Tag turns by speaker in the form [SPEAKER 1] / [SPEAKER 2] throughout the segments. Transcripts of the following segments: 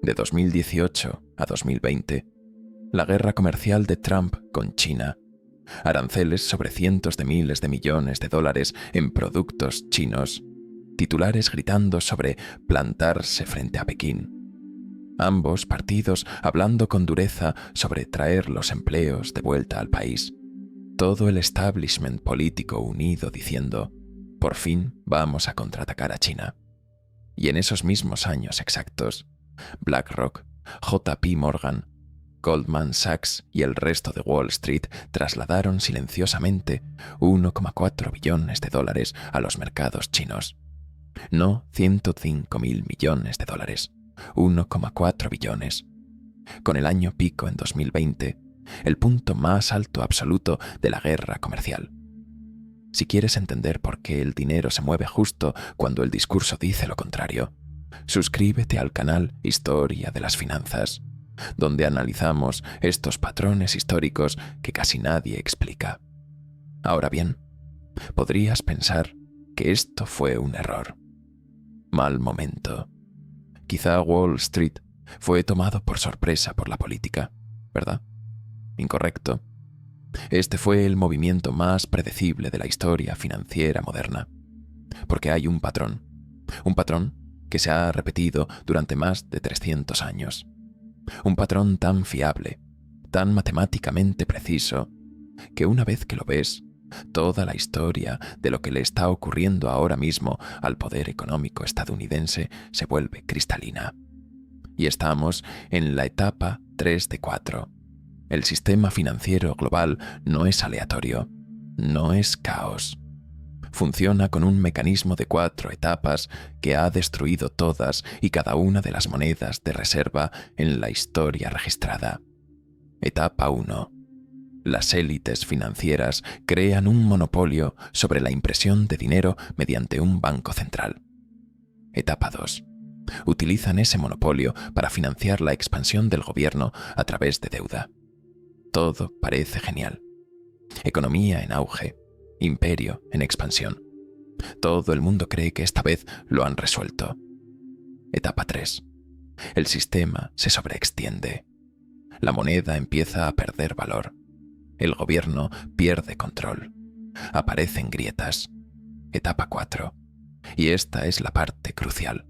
[SPEAKER 1] De 2018 a 2020, la guerra comercial de Trump con China, aranceles sobre cientos de miles de millones de dólares en productos chinos, titulares gritando sobre plantarse frente a Pekín. Ambos partidos hablando con dureza sobre traer los empleos de vuelta al país. Todo el establishment político unido diciendo, por fin vamos a contraatacar a China. Y en esos mismos años exactos, BlackRock, JP Morgan, Goldman Sachs y el resto de Wall Street trasladaron silenciosamente 1,4 billones de dólares a los mercados chinos. No 105.000 millones de dólares, 1,4 billones. Con el año pico en 2020, el punto más alto absoluto de la guerra comercial. Si quieres entender por qué el dinero se mueve justo cuando el discurso dice lo contrario, suscríbete al canal Historia de las Finanzas, donde analizamos estos patrones históricos que casi nadie explica. Ahora bien, podrías pensar que esto fue un error. Mal momento. Quizá Wall Street fue tomado por sorpresa por la política, ¿verdad? Incorrecto. Este fue el movimiento más predecible de la historia financiera moderna, porque hay un patrón que se ha repetido durante más de 300 años. Un patrón tan fiable, tan matemáticamente preciso, que una vez que lo ves, toda la historia de lo que le está ocurriendo ahora mismo al poder económico estadounidense se vuelve cristalina. Y estamos en la etapa 3 de 4. El sistema financiero global no es aleatorio, no es caos. Funciona con un mecanismo de 4 etapas que ha destruido todas y cada una de las monedas de reserva en la historia registrada. Etapa 1. Las élites financieras crean un monopolio sobre la impresión de dinero mediante un banco central. Etapa 2. Utilizan ese monopolio para financiar la expansión del gobierno a través de deuda. Todo parece genial. Economía en auge, imperio en expansión. Todo el mundo cree que esta vez lo han resuelto. Etapa 3. El sistema se sobreextiende. La moneda empieza a perder valor. El gobierno pierde control. Aparecen grietas. Etapa 4. Y esta es la parte crucial.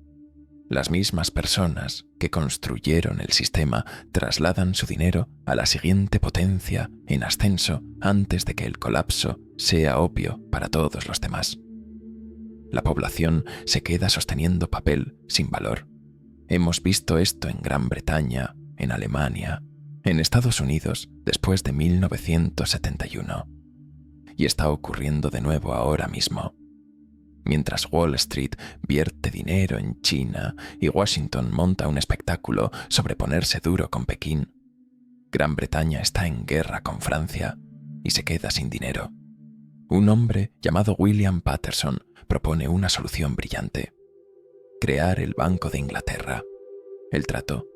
[SPEAKER 1] Las mismas personas que construyeron el sistema trasladan su dinero a la siguiente potencia en ascenso antes de que el colapso sea obvio para todos los demás. La población se queda sosteniendo papel sin valor. Hemos visto esto en Gran Bretaña, en Alemania, en Estados Unidos después de 1971. Y está ocurriendo de nuevo ahora mismo. Mientras Wall Street vierte dinero en China y Washington monta un espectáculo sobre ponerse duro con Pekín, Gran Bretaña está en guerra con Francia y se queda sin dinero. Un hombre llamado William Paterson propone una solución brillante: crear el Banco de Inglaterra. El trato: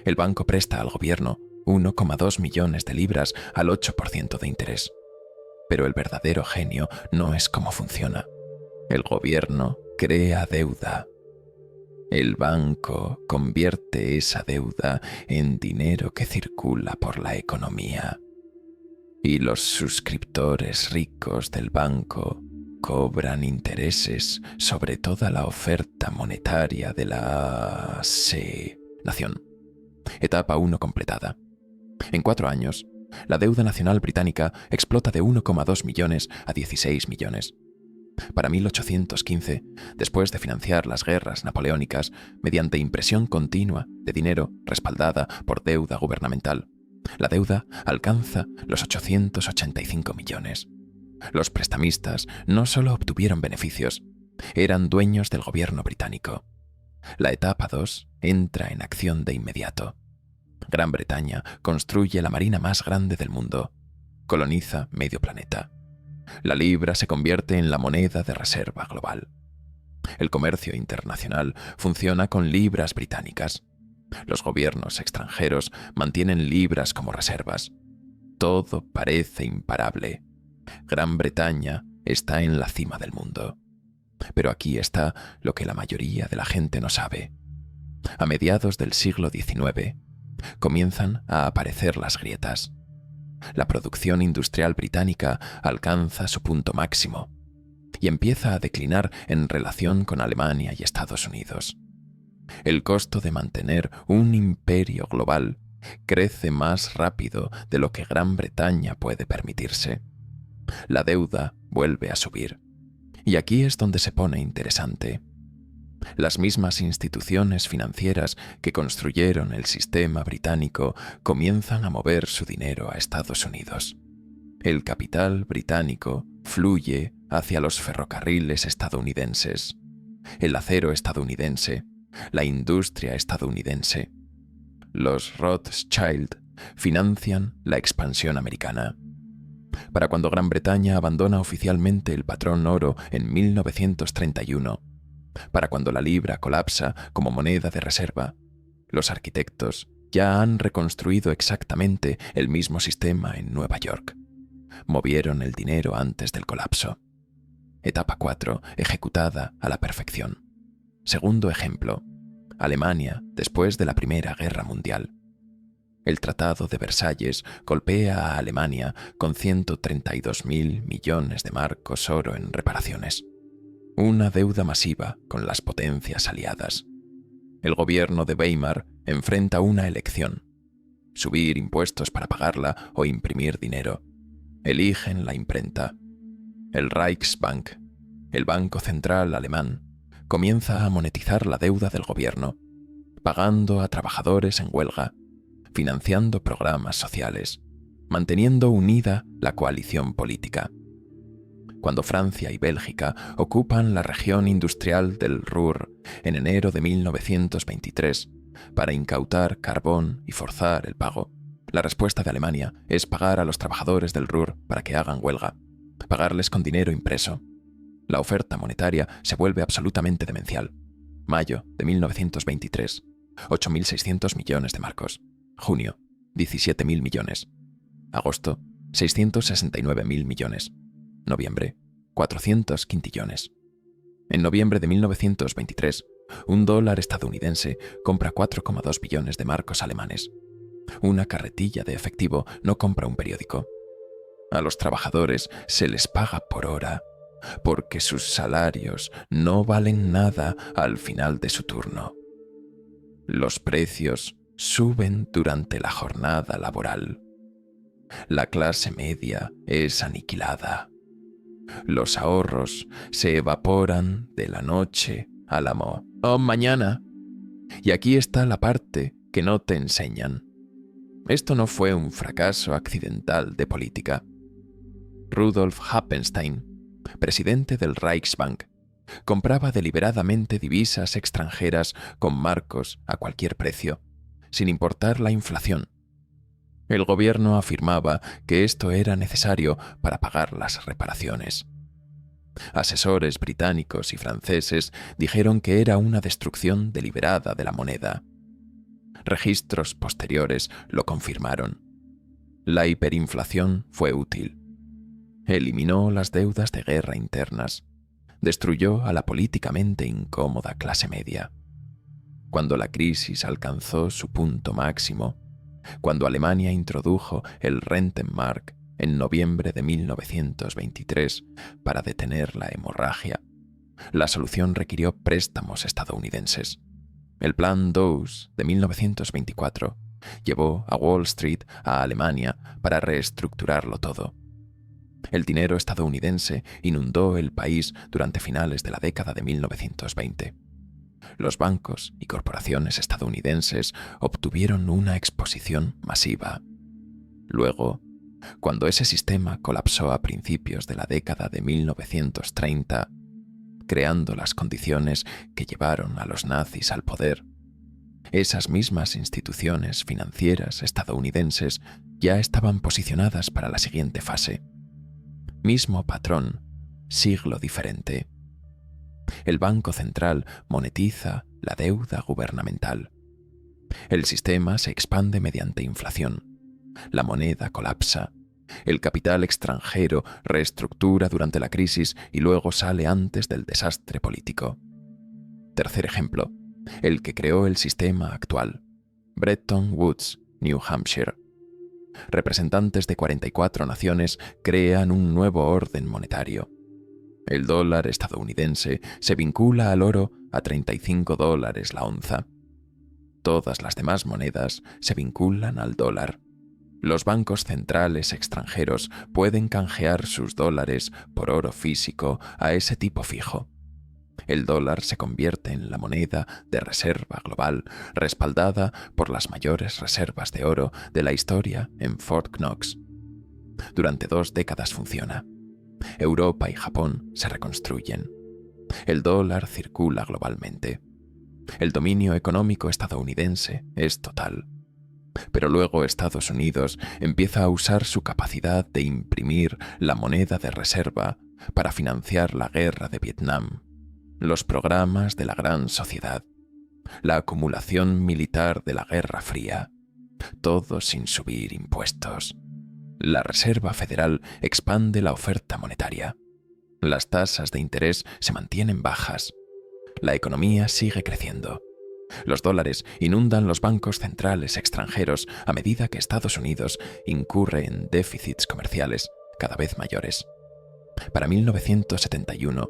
[SPEAKER 1] el banco presta al gobierno 1,2 millones de libras al 8% de interés. Pero el verdadero genio no es cómo funciona. El gobierno crea deuda. El banco convierte esa deuda en dinero que circula por la economía. Y los suscriptores ricos del banco cobran intereses sobre toda la oferta monetaria de la nación. Etapa 1 completada. En 4 años, la deuda nacional británica explota de 1,2 millones a 16 millones. Para 1815, después de financiar las guerras napoleónicas mediante impresión continua de dinero respaldada por deuda gubernamental, la deuda alcanza los 885 millones. Los prestamistas no solo obtuvieron beneficios, eran dueños del gobierno británico. La etapa 2 entra en acción de inmediato. Gran Bretaña construye la marina más grande del mundo, coloniza medio planeta. La libra se convierte en la moneda de reserva global. El comercio internacional funciona con libras británicas. Los gobiernos extranjeros mantienen libras como reservas. Todo parece imparable. Gran Bretaña está en la cima del mundo. Pero aquí está lo que la mayoría de la gente no sabe. A mediados del siglo XIX, comienzan a aparecer las grietas. La producción industrial británica alcanza su punto máximo y empieza a declinar en relación con Alemania y Estados Unidos. El costo de mantener un imperio global crece más rápido de lo que Gran Bretaña puede permitirse. La deuda vuelve a subir. Y aquí es donde se pone interesante. Las mismas instituciones financieras que construyeron el sistema británico comienzan a mover su dinero a Estados Unidos. El capital británico fluye hacia los ferrocarriles estadounidenses, el acero estadounidense, la industria estadounidense. Los Rothschild financian la expansión americana. Para cuando Gran Bretaña abandona oficialmente el patrón oro en 1931, para cuando la libra colapsa como moneda de reserva, los arquitectos ya han reconstruido exactamente el mismo sistema en Nueva York. Movieron el dinero antes del colapso. Etapa 4, ejecutada a la perfección. Segundo ejemplo, Alemania después de la Primera Guerra Mundial. El Tratado de Versalles golpea a Alemania con 132.000 millones de marcos oro en reparaciones. Una deuda masiva con las potencias aliadas. El gobierno de Weimar enfrenta una elección: subir impuestos para pagarla o imprimir dinero. Eligen la imprenta. El Reichsbank, el Banco Central alemán, comienza a monetizar la deuda del gobierno, pagando a trabajadores en huelga, financiando programas sociales, manteniendo unida la coalición política. Cuando Francia y Bélgica ocupan la región industrial del Ruhr en enero de 1923 para incautar carbón y forzar el pago, la respuesta de Alemania es pagar a los trabajadores del Ruhr para que hagan huelga, pagarles con dinero impreso. La oferta monetaria se vuelve absolutamente demencial. Mayo de 1923, 8.600 millones de marcos. Junio, 17.000 millones. Agosto, 669.000 millones. Noviembre, 400 quintillones. En noviembre de 1923, un dólar estadounidense compra 4,2 billones de marcos alemanes. Una carretilla de efectivo no compra un periódico. A los trabajadores se les paga por hora, porque sus salarios no valen nada al final de su turno. Los precios suben durante la jornada laboral. La clase media es aniquilada. Los ahorros se evaporan de la noche al mañana. Y aquí está la parte que no te enseñan. Esto no fue un fracaso accidental de política. Rudolf Happenstein, presidente del Reichsbank, compraba deliberadamente divisas extranjeras con marcos a cualquier precio, sin importar la inflación. El gobierno afirmaba que esto era necesario para pagar las reparaciones. Asesores británicos y franceses dijeron que era una destrucción deliberada de la moneda. Registros posteriores lo confirmaron. La hiperinflación fue útil. Eliminó las deudas de guerra internas. Destruyó a la políticamente incómoda clase media. Cuando la crisis alcanzó su punto máximo, cuando Alemania introdujo el Rentenmark en noviembre de 1923 para detener la hemorragia, la solución requirió préstamos estadounidenses. El Plan Dawes de 1924 llevó a Wall Street a Alemania para reestructurarlo todo. El dinero estadounidense inundó el país durante finales de la década de 1920. Los bancos y corporaciones estadounidenses obtuvieron una exposición masiva. Luego, cuando ese sistema colapsó a principios de la década de 1930, creando las condiciones que llevaron a los nazis al poder, esas mismas instituciones financieras estadounidenses ya estaban posicionadas para la siguiente fase. Mismo patrón, siglo diferente. El Banco Central monetiza la deuda gubernamental. El sistema se expande mediante inflación. La moneda colapsa. El capital extranjero reestructura durante la crisis y luego sale antes del desastre político. Tercer ejemplo, el que creó el sistema actual, Bretton Woods, New Hampshire. Representantes de 44 naciones crean un nuevo orden monetario. El dólar estadounidense se vincula al oro a $35 la onza. Todas las demás monedas se vinculan al dólar. Los bancos centrales extranjeros pueden canjear sus dólares por oro físico a ese tipo fijo. El dólar se convierte en la moneda de reserva global, respaldada por las mayores reservas de oro de la historia en Fort Knox. Durante 2 décadas funciona. Europa y Japón se reconstruyen. El dólar circula globalmente. El dominio económico estadounidense es total. Pero luego Estados Unidos empieza a usar su capacidad de imprimir la moneda de reserva para financiar la guerra de Vietnam, los programas de la Gran Sociedad, la acumulación militar de la Guerra Fría, todo sin subir impuestos. La Reserva Federal expande la oferta monetaria. Las tasas de interés se mantienen bajas. La economía sigue creciendo. Los dólares inundan los bancos centrales extranjeros a medida que Estados Unidos incurre en déficits comerciales cada vez mayores. Para 1971,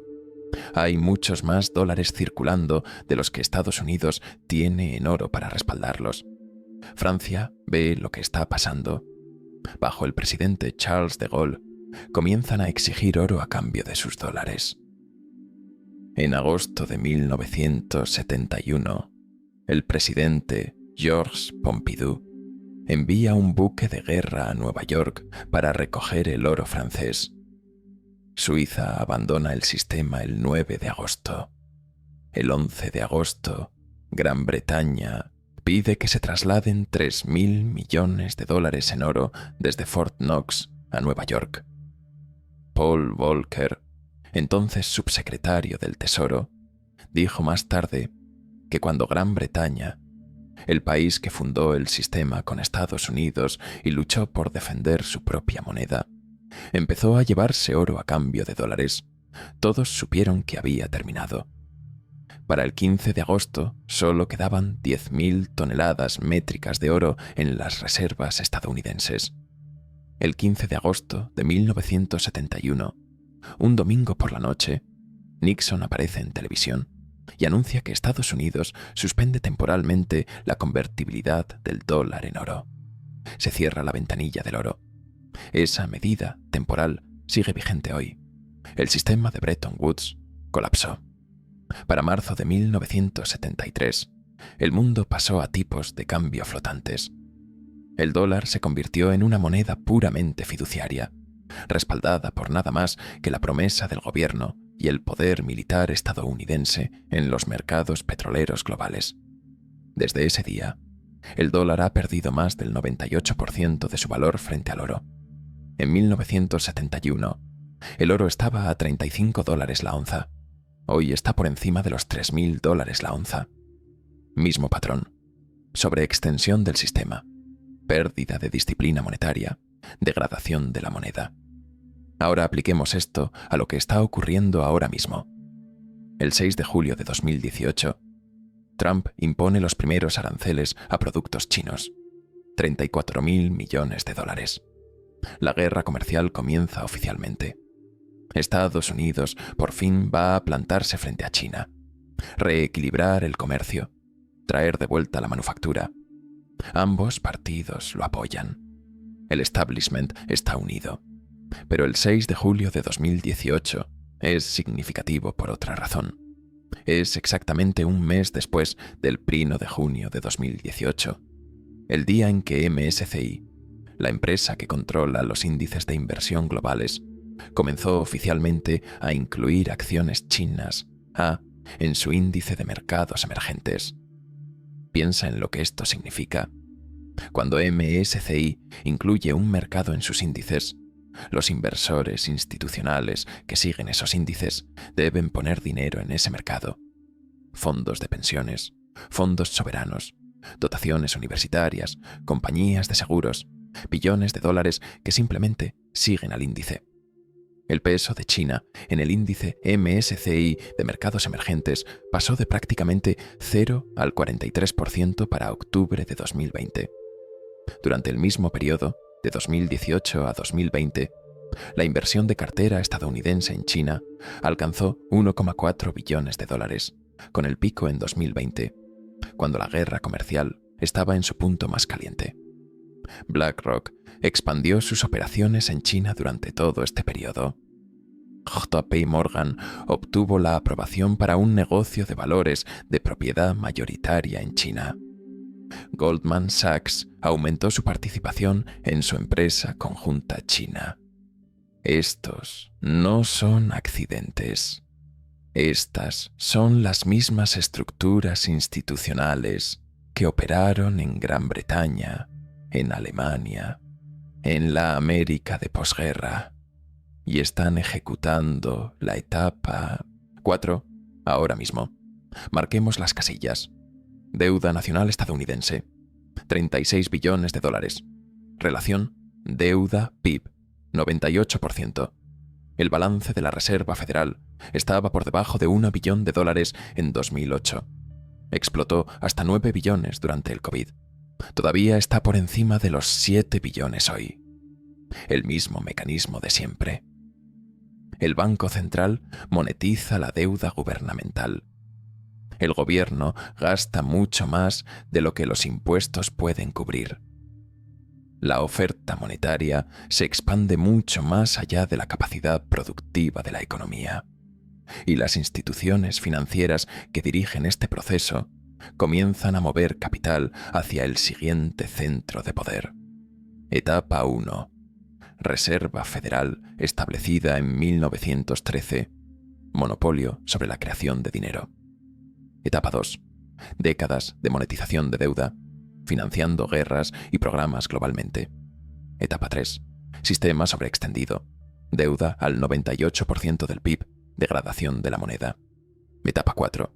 [SPEAKER 1] hay muchos más dólares circulando de los que Estados Unidos tiene en oro para respaldarlos. Francia ve lo que está pasando. Bajo el presidente Charles de Gaulle, comienzan a exigir oro a cambio de sus dólares. En agosto de 1971, el presidente Georges Pompidou envía un buque de guerra a Nueva York para recoger el oro francés. Suiza abandona el sistema el 9 de agosto. El 11 de agosto, Gran Bretaña pide que se trasladen $3.000 millones en oro desde Fort Knox a Nueva York. Paul Volcker, entonces subsecretario del Tesoro, dijo más tarde que cuando Gran Bretaña, el país que fundó el sistema con Estados Unidos y luchó por defender su propia moneda, empezó a llevarse oro a cambio de dólares, todos supieron que había terminado. Para el 15 de agosto solo quedaban 10.000 toneladas métricas de oro en las reservas estadounidenses. El 15 de agosto de 1971, un domingo por la noche, Nixon aparece en televisión y anuncia que Estados Unidos suspende temporalmente la convertibilidad del dólar en oro. Se cierra la ventanilla del oro. Esa medida temporal sigue vigente hoy. El sistema de Bretton Woods colapsó. Para marzo de 1973, el mundo pasó a tipos de cambio flotantes. El dólar se convirtió en una moneda puramente fiduciaria, respaldada por nada más que la promesa del gobierno y el poder militar estadounidense en los mercados petroleros globales. Desde ese día, el dólar ha perdido más del 98% de su valor frente al oro. En 1971, el oro estaba a $35 la onza. Hoy está por encima de los $3.000 la onza. Mismo patrón. Sobreextensión del sistema. Pérdida de disciplina monetaria. Degradación de la moneda. Ahora apliquemos esto a lo que está ocurriendo ahora mismo. El 6 de julio de 2018, Trump impone los primeros aranceles a productos chinos. $34.000 millones. La guerra comercial comienza oficialmente. Estados Unidos por fin va a plantarse frente a China, reequilibrar el comercio, traer de vuelta la manufactura. Ambos partidos lo apoyan. El establishment está unido. Pero el 6 de julio de 2018 es significativo por otra razón. Es exactamente un mes después del 1 de junio de 2018, el día en que MSCI, la empresa que controla los índices de inversión globales, comenzó oficialmente a incluir acciones chinas en su índice de mercados emergentes. Piensa en lo que esto significa. Cuando MSCI incluye un mercado en sus índices, los inversores institucionales que siguen esos índices deben poner dinero en ese mercado. Fondos de pensiones, fondos soberanos, dotaciones universitarias, compañías de seguros, billones de dólares que simplemente siguen al índice. El peso de China en el índice MSCI de mercados emergentes pasó de prácticamente 0 al 43% para octubre de 2020. Durante el mismo periodo, de 2018 a 2020, la inversión de cartera estadounidense en China alcanzó 1,4 billones de dólares, con el pico en 2020, cuando la guerra comercial estaba en su punto más caliente. BlackRock expandió sus operaciones en China durante todo este periodo. JP Morgan obtuvo la aprobación para un negocio de valores de propiedad mayoritaria en China. Goldman Sachs aumentó su participación en su empresa conjunta china. Estos no son accidentes. Estas son las mismas estructuras institucionales que operaron en Gran Bretaña, en Alemania, en la América de posguerra, y están ejecutando la etapa 4 ahora mismo. Marquemos las casillas. Deuda nacional estadounidense, 36 billones de dólares. Relación deuda-PIB, 98%. El balance de la Reserva Federal estaba por debajo de $1 billón en 2008. Explotó hasta 9 billones durante el COVID. Todavía está por encima de los 7 billones hoy. El mismo mecanismo de siempre. El Banco Central monetiza la deuda gubernamental. El gobierno gasta mucho más de lo que los impuestos pueden cubrir. La oferta monetaria se expande mucho más allá de la capacidad productiva de la economía. Y las instituciones financieras que dirigen este proceso comienzan a mover capital hacia el siguiente centro de poder. Etapa 1. Reserva Federal establecida en 1913. Monopolio sobre la creación de dinero. Etapa 2. Décadas de monetización de deuda, financiando guerras y programas globalmente. Etapa 3. Sistema sobreextendido. Deuda al 98% del PIB. Degradación de la moneda. Etapa 4.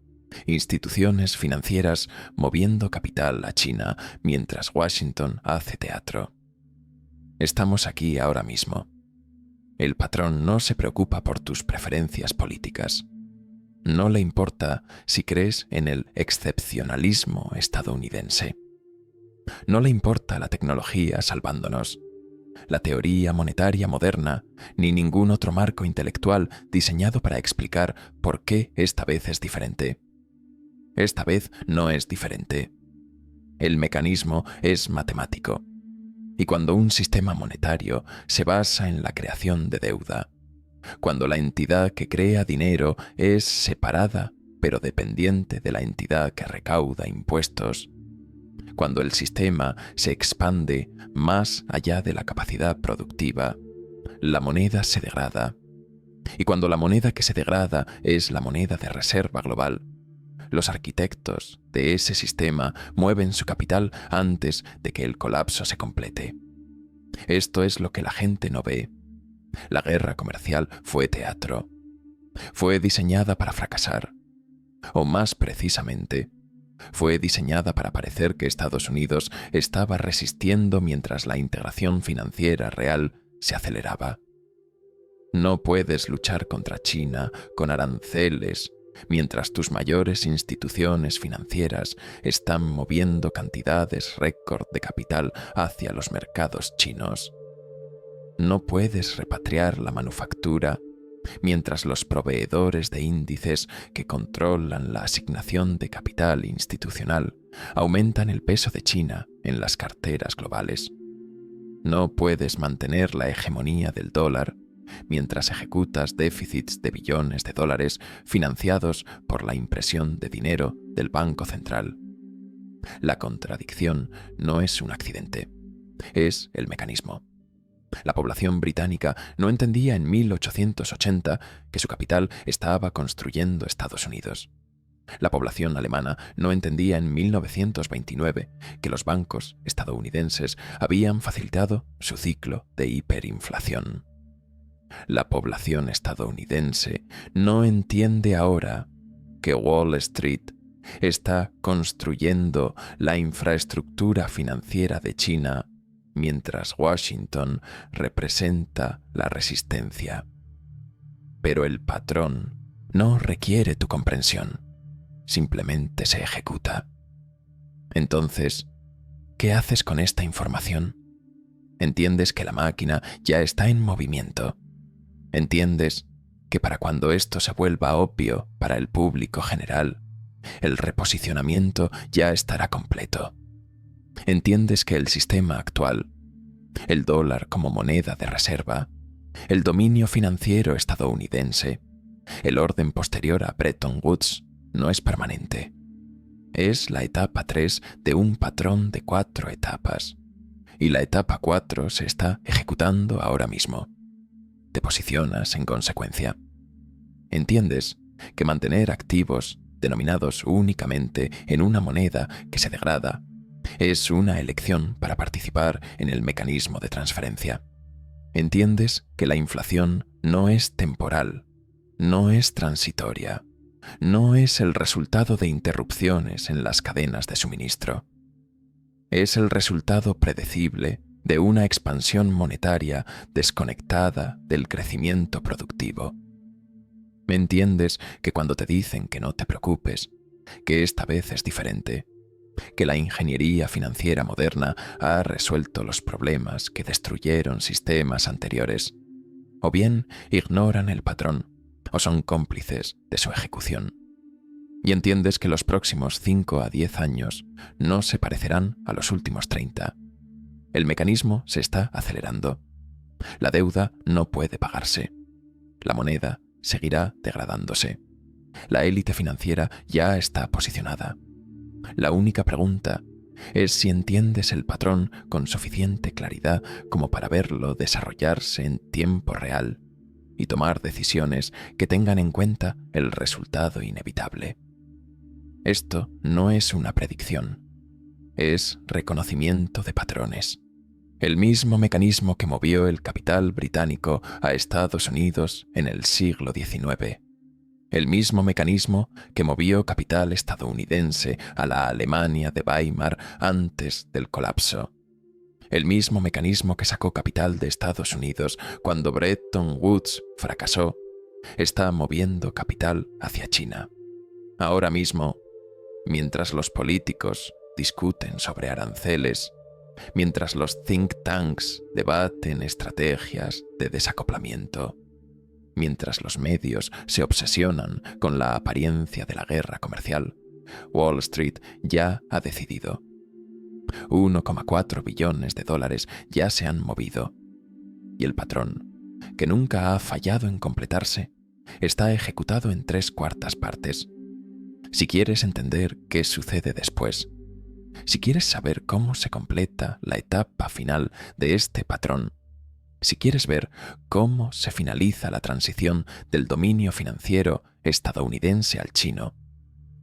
[SPEAKER 1] Instituciones financieras moviendo capital a China mientras Washington hace teatro. Estamos aquí ahora mismo. El patrón no se preocupa por tus preferencias políticas. No le importa si crees en el excepcionalismo estadounidense. No le importa la tecnología salvándonos, la teoría monetaria moderna, ni ningún otro marco intelectual diseñado para explicar por qué esta vez es diferente. Esta vez no es diferente. El mecanismo es matemático. Y cuando un sistema monetario se basa en la creación de deuda, cuando la entidad que crea dinero es separada pero dependiente de la entidad que recauda impuestos, cuando el sistema se expande más allá de la capacidad productiva, la moneda se degrada. Y cuando la moneda que se degrada es la moneda de reserva global, los arquitectos de ese sistema mueven su capital antes de que el colapso se complete. Esto es lo que la gente no ve. La guerra comercial fue teatro. Fue diseñada para fracasar. O más precisamente, fue diseñada para parecer que Estados Unidos estaba resistiendo mientras la integración financiera real se aceleraba. No puedes luchar contra China con aranceles mientras tus mayores instituciones financieras están moviendo cantidades récord de capital hacia los mercados chinos. No puedes repatriar la manufactura mientras los proveedores de índices que controlan la asignación de capital institucional aumentan el peso de China en las carteras globales. No puedes mantener la hegemonía del dólar mientras ejecutas déficits de billones de dólares financiados por la impresión de dinero del Banco Central. La contradicción no es un accidente, es el mecanismo. La población británica no entendía en 1880 que su capital estaba construyendo Estados Unidos. La población alemana no entendía en 1929 que los bancos estadounidenses habían facilitado su ciclo de hiperinflación. La población estadounidense no entiende ahora que Wall Street está construyendo la infraestructura financiera de China mientras Washington representa la resistencia. Pero el patrón no requiere tu comprensión, simplemente se ejecuta. Entonces, ¿qué haces con esta información? Entiendes que la máquina ya está en movimiento. Entiendes que para cuando esto se vuelva obvio para el público general, el reposicionamiento ya estará completo. Entiendes que el sistema actual, el dólar como moneda de reserva, el dominio financiero estadounidense, el orden posterior a Bretton Woods, no es permanente. Es la etapa 3 de un patrón de 4 etapas, y la etapa 4 se está ejecutando ahora mismo. Te posicionas en consecuencia. Entiendes que mantener activos denominados únicamente en una moneda que se degrada es una elección para participar en el mecanismo de transferencia. Entiendes que la inflación no es temporal, no es transitoria, no es el resultado de interrupciones en las cadenas de suministro. Es el resultado predecible de una expansión monetaria desconectada del crecimiento productivo. Entiendes que cuando te dicen que no te preocupes, que esta vez es diferente, que la ingeniería financiera moderna ha resuelto los problemas que destruyeron sistemas anteriores, o bien ignoran el patrón, o son cómplices de su ejecución. Y entiendes que los próximos 5 a 10 años no se parecerán a los últimos 30. El mecanismo se está acelerando. La deuda no puede pagarse. La moneda seguirá degradándose. La élite financiera ya está posicionada. La única pregunta es si entiendes el patrón con suficiente claridad como para verlo desarrollarse en tiempo real y tomar decisiones que tengan en cuenta el resultado inevitable. Esto no es una predicción, es reconocimiento de patrones. El mismo mecanismo que movió el capital británico a Estados Unidos en el siglo XIX. El mismo mecanismo que movió capital estadounidense a la Alemania de Weimar antes del colapso. El mismo mecanismo que sacó capital de Estados Unidos cuando Bretton Woods fracasó, está moviendo capital hacia China. Ahora mismo, mientras los políticos discuten sobre aranceles, mientras los think tanks debaten estrategias de desacoplamiento, mientras los medios se obsesionan con la apariencia de la guerra comercial, Wall Street ya ha decidido. 1,4 billones de dólares ya se han movido, y el patrón, que nunca ha fallado en completarse, está ejecutado en 3/4 partes. Si quieres entender qué sucede después, si quieres saber cómo se completa la etapa final de este patrón, si quieres ver cómo se finaliza la transición del dominio financiero estadounidense al chino,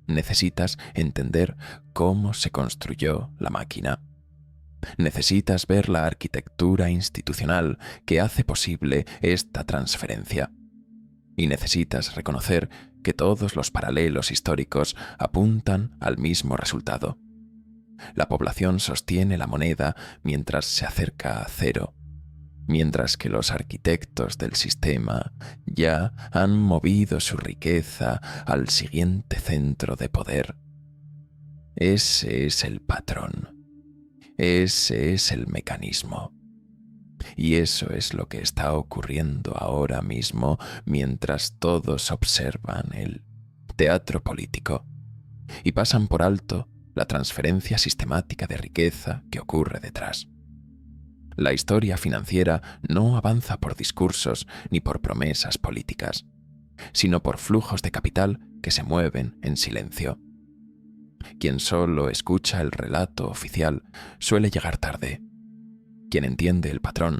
[SPEAKER 1] necesitas entender cómo se construyó la máquina. Necesitas ver la arquitectura institucional que hace posible esta transferencia. Y necesitas reconocer que todos los paralelos históricos apuntan al mismo resultado. La población sostiene la moneda mientras se acerca a cero, mientras que los arquitectos del sistema ya han movido su riqueza al siguiente centro de poder. Ese es el patrón. Ese es el mecanismo. Y eso es lo que está ocurriendo ahora mismo mientras todos observan el teatro político y pasan por alto la transferencia sistemática de riqueza que ocurre detrás. La historia financiera no avanza por discursos ni por promesas políticas, sino por flujos de capital que se mueven en silencio. Quien solo escucha el relato oficial suele llegar tarde. Quien entiende el patrón,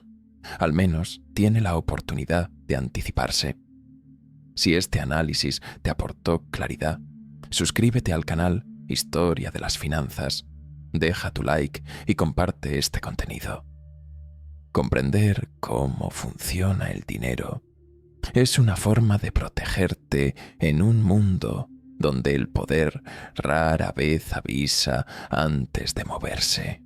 [SPEAKER 1] al menos tiene la oportunidad de anticiparse. Si este análisis te aportó claridad, suscríbete al canal Historia de las Finanzas, deja tu like y comparte este contenido. Comprender cómo funciona el dinero es una forma de protegerte en un mundo donde el poder rara vez avisa antes de moverse.